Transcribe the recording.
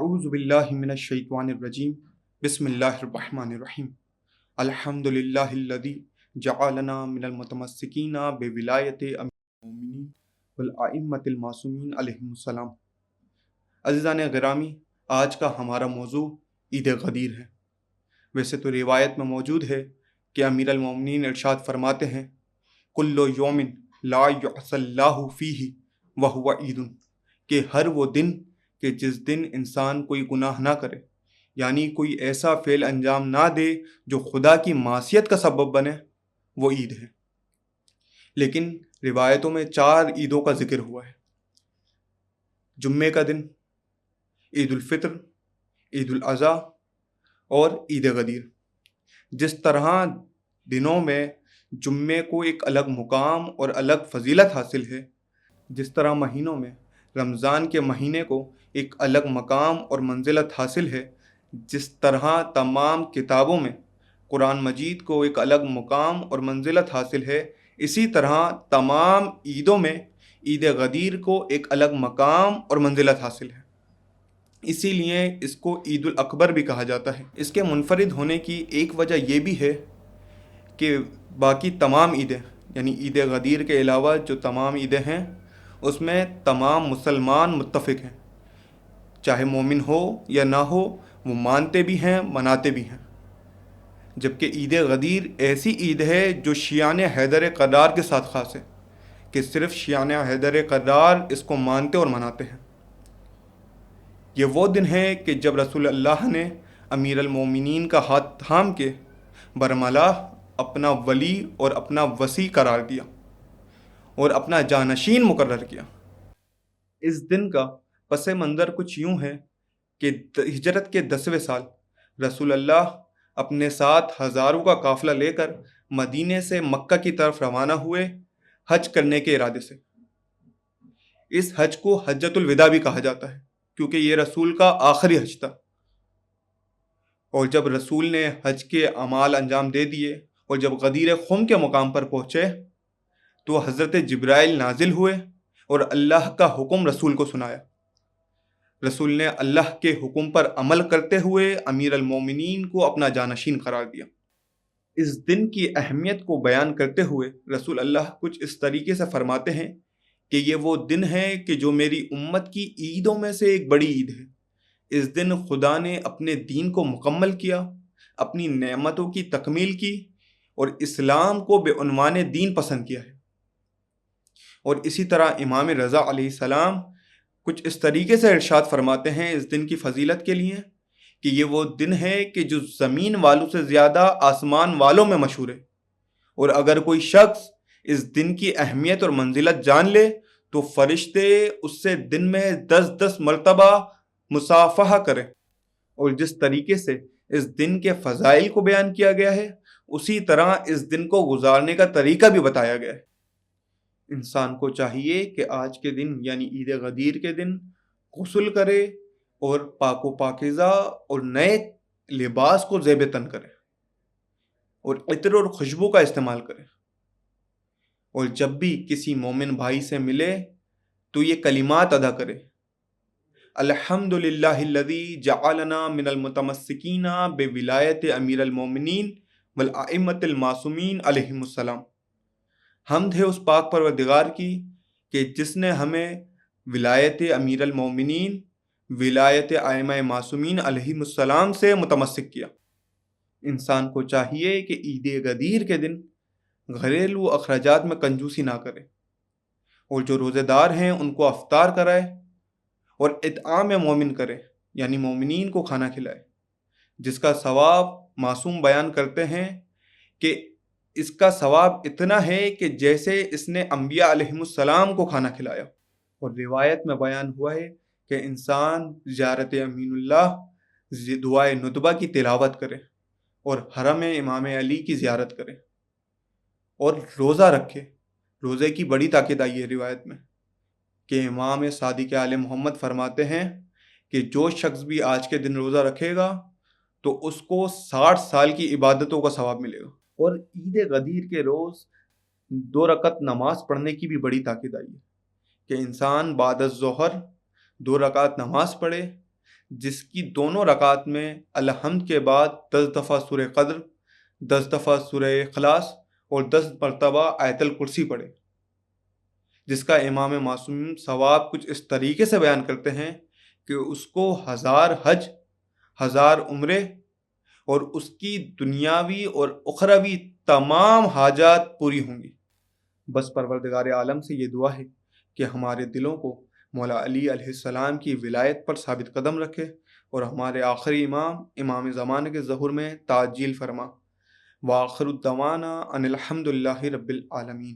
اعوذ باللہ من الشیطان الرجیم بسم اللہ الرحمن الرحیم الحمدللہ الذی جعلنا من المتمسکین بولایت امیر المومنین والائمۃ المعصومین علیہم السلام۔ عزیزان گرامی، آج کا ہمارا موضوع عید غدیر ہے۔ ویسے تو روایت میں موجود ہے کہ امیر المومنین ارشاد فرماتے ہیں کل یوم لا یعصی اللہ فیہ وہو عید، کہ ہر وہ دن کہ جس دن انسان کوئی گناہ نہ کرے، یعنی کوئی ایسا فعل انجام نہ دے جو خدا کی معصیت کا سبب بنے، وہ عید ہے۔ لیکن روایتوں میں 4 عیدوں کا ذکر ہوا ہے: جمعے کا دن، عید الفطر، عید الاضحیٰ اور عید غدیر۔ جس طرح دنوں میں جمعے کو ایک الگ مقام اور الگ فضیلت حاصل ہے، جس طرح مہینوں میں رمضان کے مہینے کو ایک الگ مقام اور منزلت حاصل ہے، جس طرح تمام کتابوں میں قرآن مجید کو ایک الگ مقام اور منزلت حاصل ہے، اسی طرح تمام عیدوں میں عید غدیر کو ایک الگ مقام اور منزلت حاصل ہے۔ اسی لیے اس کو عید الاکبر بھی کہا جاتا ہے۔ اس کے منفرد ہونے کی ایک وجہ یہ بھی ہے کہ باقی تمام عیدیں، یعنی عید غدیر کے علاوہ جو تمام عیدیں ہیں، اس میں تمام مسلمان متفق ہیں، چاہے مومن ہو یا نہ ہو، وہ مانتے بھی ہیں، مناتے بھی ہیں۔ جبکہ عید غدیر ایسی عید ہے جو شیعان حیدر قرار کے ساتھ خاص ہے، کہ صرف شیعان حیدر قرار اس کو مانتے اور مناتے ہیں۔ یہ وہ دن ہے کہ جب رسول اللہ نے امیر المومنین کا ہاتھ تھام کے برملا اپنا ولی اور اپنا وصی قرار دیا اور اپنا جانشین مقرر کیا۔ اس دن کا پس منظر کچھ یوں ہے کہ ہجرت کے 10ویں سال رسول اللہ اپنے ساتھ ہزاروں کا قافلہ لے کر مدینے سے مکہ کی طرف روانہ ہوئے، حج کرنے کے ارادے سے۔ اس حج کو حجۃ الوداع بھی کہا جاتا ہے، کیونکہ یہ رسول کا آخری حج تھا۔ اور جب رسول نے حج کے اعمال انجام دے دیے اور جب غدیر خم کے مقام پر پہنچے تو حضرت جبرائیل نازل ہوئے اور اللہ کا حکم رسول کو سنایا۔ رسول نے اللہ کے حکم پر عمل کرتے ہوئے امیر المومنین کو اپنا جانشین قرار دیا۔ اس دن کی اہمیت کو بیان کرتے ہوئے رسول اللہ کچھ اس طریقے سے فرماتے ہیں کہ یہ وہ دن ہے کہ جو میری امت کی عیدوں میں سے ایک بڑی عید ہے۔ اس دن خدا نے اپنے دین کو مکمل کیا، اپنی نعمتوں کی تکمیل کی اور اسلام کو بے عنوان دین پسند کیا ہے۔ اور اسی طرح امام رضا علیہ السلام کچھ اس طریقے سے ارشاد فرماتے ہیں اس دن کی فضیلت کے لیے کہ یہ وہ دن ہے کہ جو زمین والوں سے زیادہ آسمان والوں میں مشہور ہے، اور اگر کوئی شخص اس دن کی اہمیت اور منزلت جان لے تو فرشتے اس سے دن میں 10 مرتبہ مصافحہ کریں۔ اور جس طریقے سے اس دن کے فضائل کو بیان کیا گیا ہے، اسی طرح اس دن کو گزارنے کا طریقہ بھی بتایا گیا ہے۔ انسان کو چاہیے کہ آج کے دن یعنی عید غدیر کے دن غسل کرے اور پاک و پاکیزہ اور نئے لباس کو زیب تن کرے اور عطر اور خوشبو کا استعمال کرے، اور جب بھی کسی مومن بھائی سے ملے تو یہ کلمات ادا کرے: الحمدللہ الذی جعلنا من المتمسکین بولایت امیر المومنین والائمۃ المعصومین علیہم السلام۔ حمد ہے اس پاک پروردگار کی کہ جس نے ہمیں ولایت امیر المومنین، ولایت ائمہ معصومین علیہم السلام سے متمسک کیا۔ انسان کو چاہیے کہ عید غدیر کے دن گھریلو اخراجات میں کنجوسی نہ کرے، اور جو روزے دار ہیں ان کو افطار کرائے اور اطعام مومن کرے، یعنی مومنین کو کھانا کھلائے، جس کا ثواب معصوم بیان کرتے ہیں کہ اس کا ثواب اتنا ہے کہ جیسے اس نے انبیاء علیہم السلام کو کھانا کھلایا۔ اور روایت میں بیان ہوا ہے کہ انسان زیارت امین اللہ، دعائے ندبہ کی تلاوت کرے اور حرم امام علی کی زیارت کرے اور روزہ رکھے۔ روزے کی بڑی طاقت آئی ہے روایت میں کہ امام صادق آل محمد فرماتے ہیں کہ جو شخص بھی آج کے دن روزہ رکھے گا تو اس کو 60 سال کی عبادتوں کا ثواب ملے گا۔ اور عید غدیر کے روز 2 رکعت نماز پڑھنے کی بھی بڑی طاقت آئی ہے کہ انسان بعد الظہر 2 رکعت نماز پڑھے، جس کی دونوں رکعت میں الحمد کے بعد 10 دفعہ سورہ قدر، 10 دفعہ سورہ اخلاص اور 10 مرتبہ آیت الکرسی پڑھے، جس کا امام معصوم ثواب کچھ اس طریقے سے بیان کرتے ہیں کہ اس کو 1000 حج، 1000 عمرے اور اس کی دنیاوی اور اخروی تمام حاجات پوری ہوں گی۔ بس پروردگار عالم سے یہ دعا ہے کہ ہمارے دلوں کو مولا علی علیہ السلام کی ولایت پر ثابت قدم رکھے اور ہمارے آخری امام زمانے کے ظہور میں تعجیل فرما۔ وآخر الدعوانا ان الحمد للہ رب العالمین۔